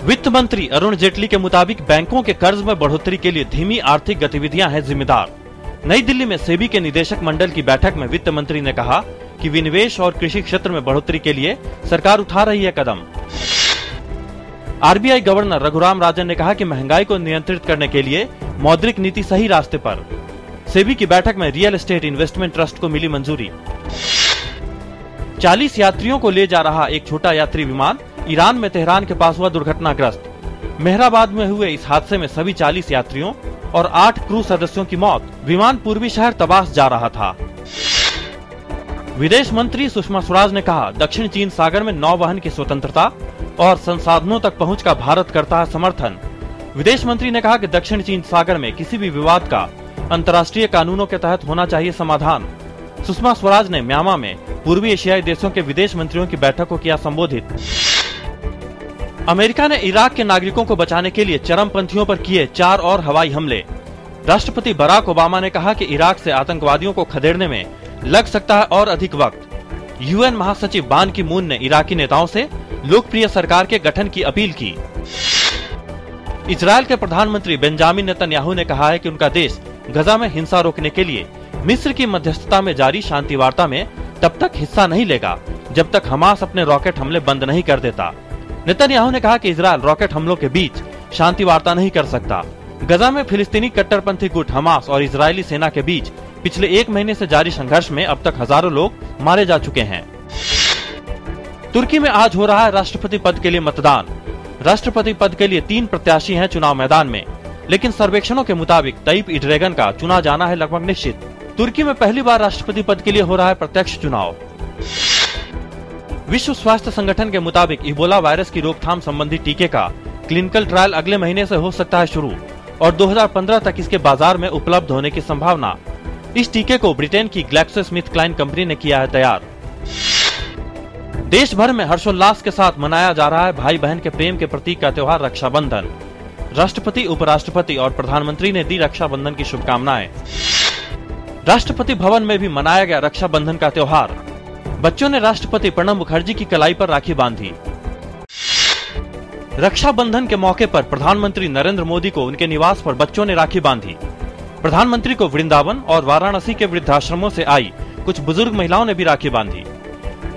वित्त मंत्री अरुण जेटली के मुताबिक बैंकों के कर्ज में बढ़ोतरी के लिए धीमी आर्थिक गतिविधियां हैं जिम्मेदार। नई दिल्ली में सेबी के निदेशक मंडल की बैठक में वित्त मंत्री ने कहा कि विनिवेश और कृषि क्षेत्र में बढ़ोतरी के लिए सरकार उठा रही है कदम। आरबीआई गवर्नर रघुराम राजन ने कहा कि महंगाई को नियंत्रित करने के लिए मौद्रिक नीति सही रास्ते पर। सेबी की बैठक में रियल एस्टेट इन्वेस्टमेंट ट्रस्ट को मिली मंजूरी। 40 यात्रियों को ले जा रहा एक छोटा यात्री विमान ईरान में तेहरान के पास हुआ दुर्घटनाग्रस्त। मेहराबाद में हुए इस हादसे में सभी 40 यात्रियों और 8 क्रू सदस्यों की मौत। विमान पूर्वी शहर तबास जा रहा था। विदेश मंत्री सुषमा स्वराज ने कहा, दक्षिण चीन सागर में नौवहन की स्वतंत्रता और संसाधनों तक पहुंच का भारत करता है समर्थन। विदेश मंत्री ने कहा कि दक्षिण चीन सागर में किसी भी विवाद का अंतर्राष्ट्रीय कानूनों के तहत होना चाहिए समाधान। सुषमा स्वराज ने म्यांमार में पूर्वी एशियाई देशों के विदेश मंत्रियों की बैठक को किया संबोधित। अमेरिका ने इराक के नागरिकों को बचाने के लिए चरमपंथियों पर किए 4 और हवाई हमले। राष्ट्रपति बराक ओबामा ने कहा कि इराक से आतंकवादियों को खदेड़ने में लग सकता है और अधिक वक्त। यूएन महासचिव बान की मून ने इराकी नेताओं से लोकप्रिय सरकार के गठन की अपील की। इजरायल के प्रधानमंत्री बेंजामिन नेतन्याहू ने कहा है कि उनका देश गजा में हिंसा रोकने के लिए मिस्र की मध्यस्थता में जारी शांति वार्ता में तब तक हिस्सा नहीं लेगा जब तक हमास अपने रॉकेट हमले बंद नहीं कर देता। नेतन्याहू ने कहा कि इजरायल रॉकेट हमलों के बीच शांति वार्ता नहीं कर सकता। गजा में फिलिस्तीनी कट्टरपंथी गुट हमास और इजरायली सेना के बीच पिछले 1 महीने से जारी संघर्ष में अब तक हजारों लोग मारे जा चुके हैं। तुर्की में आज हो रहा है राष्ट्रपति पद के लिए मतदान। राष्ट्रपति पद के लिए 3 प्रत्याशी हैं चुनाव मैदान में, लेकिन सर्वेक्षणों के मुताबिक तय्यिप एर्डोगन का चुना जाना है लगभग निश्चित। तुर्की में पहली बार राष्ट्रपति पद के लिए हो रहा है प्रत्यक्ष चुनाव। विश्व स्वास्थ्य संगठन के मुताबिक इबोला वायरस की रोकथाम संबंधी टीके का क्लिनिकल ट्रायल अगले महीने से हो सकता है शुरू और 2015 तक इसके बाजार में उपलब्ध होने की संभावना। इस टीके को ब्रिटेन की ग्लैक्सोस्मिथक्लाइन कंपनी ने किया है तैयार। देश भर में हर्षोल्लास के साथ मनाया जा रहा है भाई बहन के प्रेम के प्रतीक का त्योहार रक्षाबंधन। राष्ट्रपति, उपराष्ट्रपति और प्रधानमंत्री ने दी रक्षाबंधन की शुभकामनाएं। राष्ट्रपति भवन में भी मनाया गया रक्षाबंधन का त्योहार। बच्चों ने राष्ट्रपति प्रणब मुखर्जी की कलाई पर राखी बांधी। रक्षाबंधन के मौके पर प्रधानमंत्री नरेंद्र मोदी को उनके निवास पर बच्चों ने राखी बांधी। प्रधानमंत्री को वृंदावन और वाराणसी के वृद्धाश्रमों से आई कुछ बुजुर्ग महिलाओं ने भी राखी बांधी।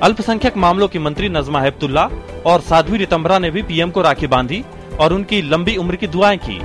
अल्पसंख्यक मामलों की मंत्री नजमा हेपतुल्ला और साध्वी रितंबरा ने भी पीएम को राखी बांधी और उनकी लंबी उम्र की दुआएं की।